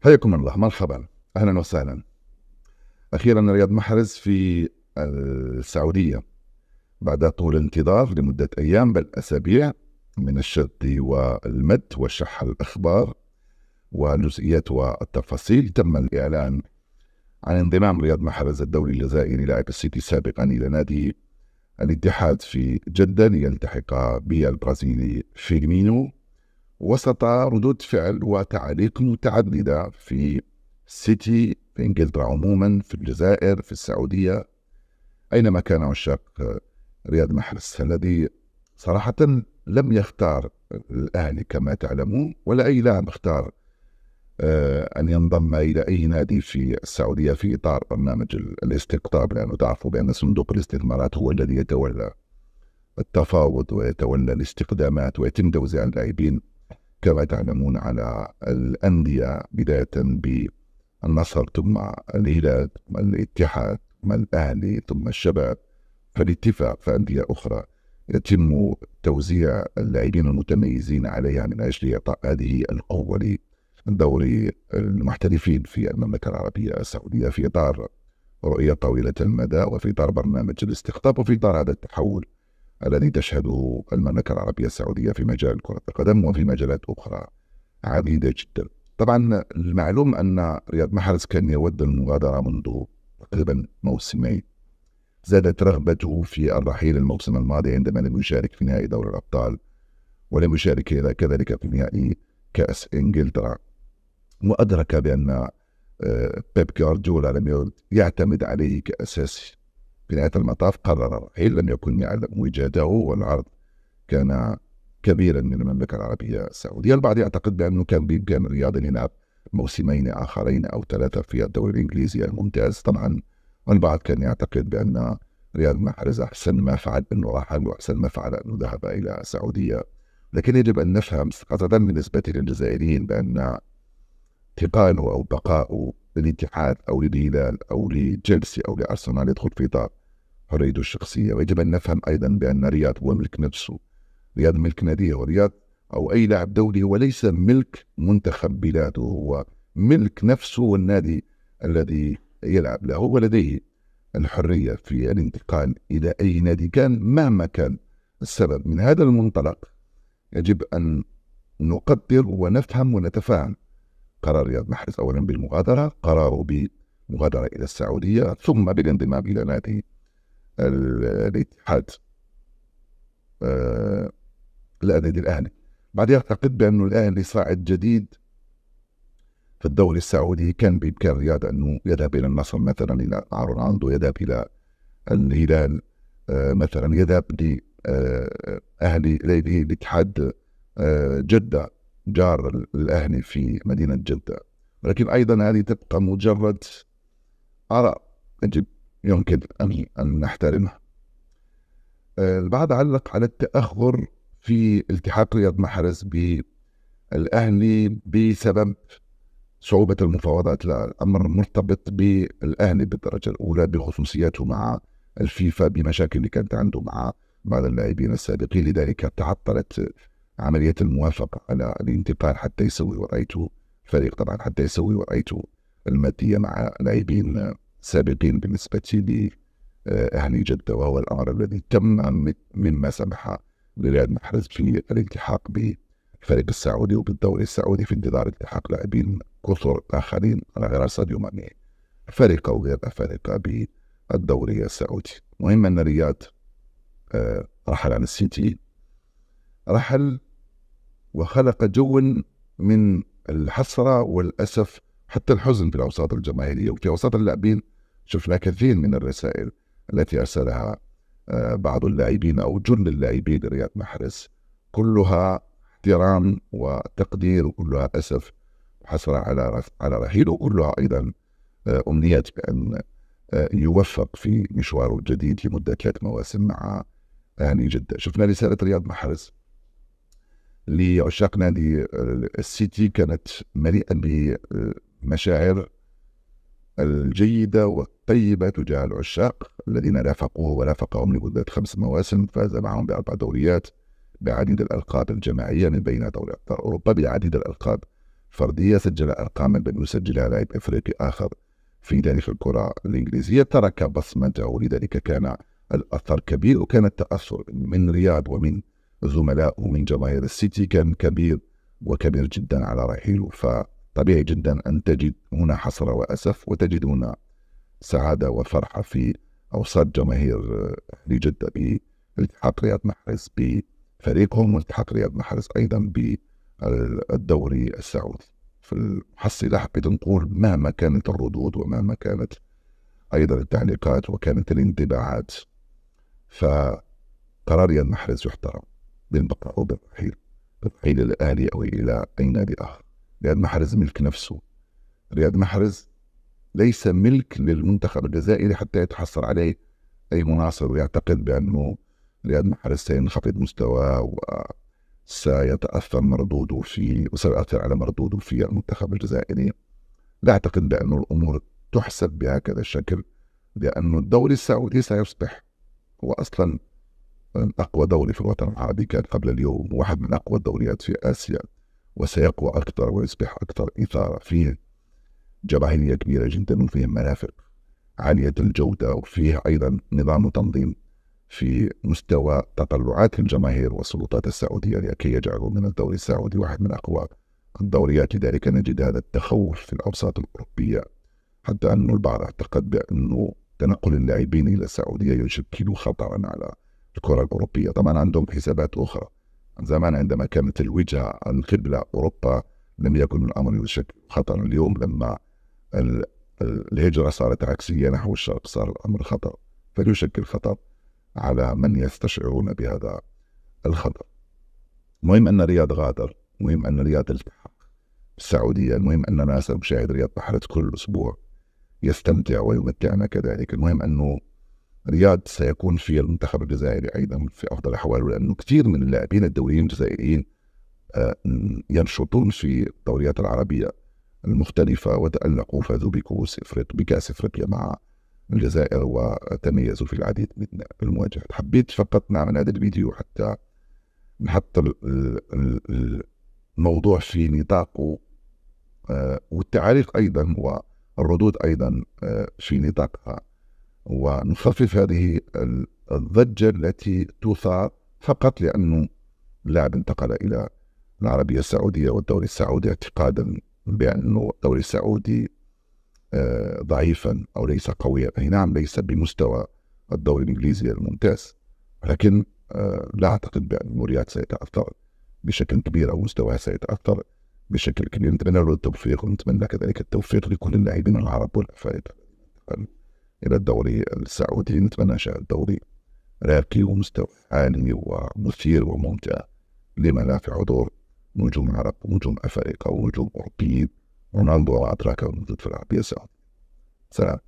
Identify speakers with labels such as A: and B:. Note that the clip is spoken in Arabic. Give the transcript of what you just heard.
A: حياكم الله، مرحبا، أهلا وسهلا. أخيرا رياض محرز في السعودية بعد طول انتظار لمدة أيام بل أسابيع من الشد والمد وشح الأخبار والجزئيات والتفاصيل. تم الإعلان عن انضمام رياض محرز الدولي الجزائري لاعب السيتي سابقا إلى نادي الاتحاد في جدة ليلتحق بالبرازيلي فيرمينو، وسط ردود فعل وتعاليق متعددة في السيتي، في إنجلترا عموما، في الجزائر، في السعودية، أينما كان عشاق رياض محرز الذي صراحة لم يختار الأهلي كما تعلمون، ولا أي لاعب اختار أن ينضم إلى أي نادي في السعودية في إطار برنامج الاستقطاب، لأنه تعرفوا بأن صندوق الاستثمارات هو الذي يتولى التفاوض ويتولى الاستخدامات، ويتم توزيع اللاعبين كما تعلمون على الأندية، بداية بالنصر ثم الهلال ثم الاتحاد ثم الأهلي ثم الشباب، فالاتفاق فأندية أخرى يتم توزيع اللاعبين المتميزين عليها من أجل إعطاء هذه القوة لدوري المحترفين في المملكة العربية السعودية في إطار رؤية طويلة المدى، وفي إطار برنامج الاستقطاب، وفي إطار هذا التحول الذي تشهده المملكة العربية السعودية في مجال كرة القدم وفي مجالات أخرى عديدة جدا. طبعا المعلوم أن رياض محرز كان يود المغادرة منذ تقريبا موسمين، زادت رغبته في الرحيل الموسم الماضي عندما لم يشارك في نهائي دوري الأبطال، ولم يشارك كذلك في نهائي كأس إنجلترا، وأدرك بأن بيب جوارديولا لم يعتمد عليه كأساسي. في نهاية المطاف قرر الرحيل، لم يكن يعلم وجهته، والعرض كان كبيرا من المملكة العربية السعودية. البعض يعتقد بأنه كان بإمكان الرياض أن يلعب موسمين آخرين أو ثلاثة في الدوري الإنجليزي الممتاز. طبعا البعض كان يعتقد بأن رياض محرز أحسن ما فعل أنه رحل، وأحسن ما فعل أنه ذهب إلى السعودية. لكن يجب أن نفهم خاصة بالنسبة للجزائريين بأن انتقاله أو بقاؤه للاتحاد أو للهلال أو لتشيلسي أو لأرسنال يدخل في إطار حريته الشخصية. ويجب أن نفهم أيضا بأن رياض هو ملك نفسه، رياض ملك ناديه، ورياض أو أي لاعب دولي هو ليس ملك منتخب بلاده، هو ملك نفسه والنادي الذي يلعب له، ولديه الحرية في الانتقال إلى أي نادي كان مهما كان السبب. من هذا المنطلق يجب أن نقدر ونفهم ونتفاهم قرار رياض محرز أولا بالمغادرة، قراره بالمغادرة إلى السعودية، ثم بالانضمام إلى نادي الاتحاد، النادي الأهلي. بعد يعتقد بأنه الأهلي صاعد جديد في الدوري السعودي، كان بإمكان رياض أنه يذهب إلى النصر مثلا، إلى رونالدو، يذهب إلى الهلال مثلا، يذهب لأهلي الاتحاد جدة جار الأهلي في مدينة جدة. ولكن أيضا هذه تبقى مجرد آراء يمكن أن نحترمها. البعض علق على التأخر في التحاق رياض محرز بالأهلي بسبب صعوبة المفاوضات. لا، الأمر مرتبط بالأهلي بالدرجة الأولى بخصوصياته مع الفيفا، بمشاكل اللي كانت عنده مع بعض اللاعبين السابقين، لذلك تعطلت عملية الموافقة على الانتقال حتى يسوي ورأيته الفريق، طبعا حتى يسوي ورأيته المادية مع لاعبين سابقين بالنسبة لأهلي جدة، وهو الأمر الذي تم مما سمح لرياض محرز في الالتحاق بالفريق السعودي وبالدوري السعودي في انتظار التحاق لاعبين كثر آخرين على غير ساديو ماني، فريق أو غير فريق بالدوري السعودي. مهم أن رياض رحل عن السيتي، رحل وخلق جو من الحسرة والأسف حتى الحزن في الأوساط الجماهيرية وفي أوساط اللاعبين. شفنا كثير من الرسائل التي أرسلها بعض اللاعبين أو جل اللاعبين لرياض محرز، كلها احترام وتقدير، وكلها أسف وحسرة على رحيله، وكلها أيضا أمنيات بأن يوفق في مشواره الجديد لمدة 3 مواسم مع أهلي جدة. شفنا رسالة رياض محرز لعشاق نادي السيتي كانت مليئة بمشاعر الجيدة والطيبة تجاه العشاق الذين رافقوه ورافقهم لمدة 5 مواسم، فاز معهم ب4 دوريات، بعديد الألقاب الجماعية من بين دوري أبطال أوروبا، بعديد الألقاب فردية، سجل أرقاما لم يسجلها لاعب أفريقي آخر في تاريخ الكرة الإنجليزية، ترك بصمته، لذلك كان الأثر كبير، وكان التأثر من رياض ومن زملائه ومن جماهير السيتي كان كبير وكبير جدا على رحيله. فطبيعي جدا أن تجد هنا حسرة وأسف، وتجد هنا سعادة وفرحة في أوساط جماهير أهل جدة بالتحاق رياض محرز بفريقهم، والتحاق رياض محرز أيضا بالدوري السعودي. في المحصلة حبيت نقول مهما كانت الردود ومهما كانت أيضا التعليقات وكانت الانطباعات، فقرار رياض محرز يحترم بالبقاء وبالرحيل، بالرحيل إلى الأهلي أو إلى أي نادي آخر. رياض محرز ملك نفسه، رياض محرز ليس ملك للمنتخب الجزائري حتى يتحصل عليه أي مناصر ويعتقد بأنه رياض محرز سينخفض مستواه وسيتأثر مردوده وسيؤثر على مردوده في المنتخب الجزائري. لا أعتقد بأن الأمور تحسب بهكذا الشكل، لأن الدوري السعودي سيصبح هو أصلا أقوى دوري في الوطن العربي، كان قبل اليوم واحد من أقوى الدوريات في آسيا، وسيقوى أكثر ويصبح أكثر إثارة، فيه جماهيرية كبيرة جدا وفيه مرافق عالية الجودة، وفيه أيضا نظام وتنظيم في مستوى تطلعات الجماهير والسلطات السعودية لكي يجعلوا من الدوري السعودي واحد من أقوى الدوريات. لذلك نجد هذا التخوف في الأوساط الأوروبية، حتى أن البعض اعتقد بأنه تنقل اللاعبين إلى السعودية يشكل خطرا على الكرة الأوروبية. طبعا عندهم حسابات أخرى، زمان عندما كانت الوجهة القبلة أوروبا لم يكن الأمر يشكل خطرا. اليوم لما الهجرة صارت عكسية نحو الشرق صار الأمر خطر، فيشكل خطر على من يستشعرون بهذا الخطر. مهم أن رياض غادر، مهم أن رياض التحق بالسعودية، المهم أننا سنشاهد رياض محرز كل أسبوع يستمتع ويمتعنا كذلك. المهم أنه رياض سيكون في المنتخب الجزائري أيضا في أفضل أحواله، لأنه كثير من اللاعبين الدوليين الجزائريين ينشطون في الدوريات العربية المختلفة وتألقوا فازوا بكأس إفريقيا مع الجزائر وتميزوا في العديد من المواجهات. حبيت فقط نعمل هذا الفيديو حتى نحط الموضوع في نطاقه، والتعليق أيضا والردود أيضا في نطاقها، ونخفف هذه الضجة التي تثار فقط لأنه اللاعب انتقل إلى العربية السعودية والدوري السعودي، اعتقادا بأنه الدوري السعودي ضعيفا أو ليس قويا. أي نعم ليس بمستوى الدوري الإنجليزي الممتاز، ولكن لا أعتقد بأن رياض سيتأثر بشكل كبير أو مستواه سيتأثر بشكل كبير. نتمنى له التوفيق، ونتمنى كذلك التوفيق لكل اللاعبين العرب والأفارقة إلى الدوري السعودي. نتمنى نشاهد دوري راقي ومستوى عالي ومثير وممتع، لما لا في حضور نجوم عرب ونجوم أفارقة ونجوم أوروبيين، رونالدو وأتراكا موجود في العربية السعودية. سلام.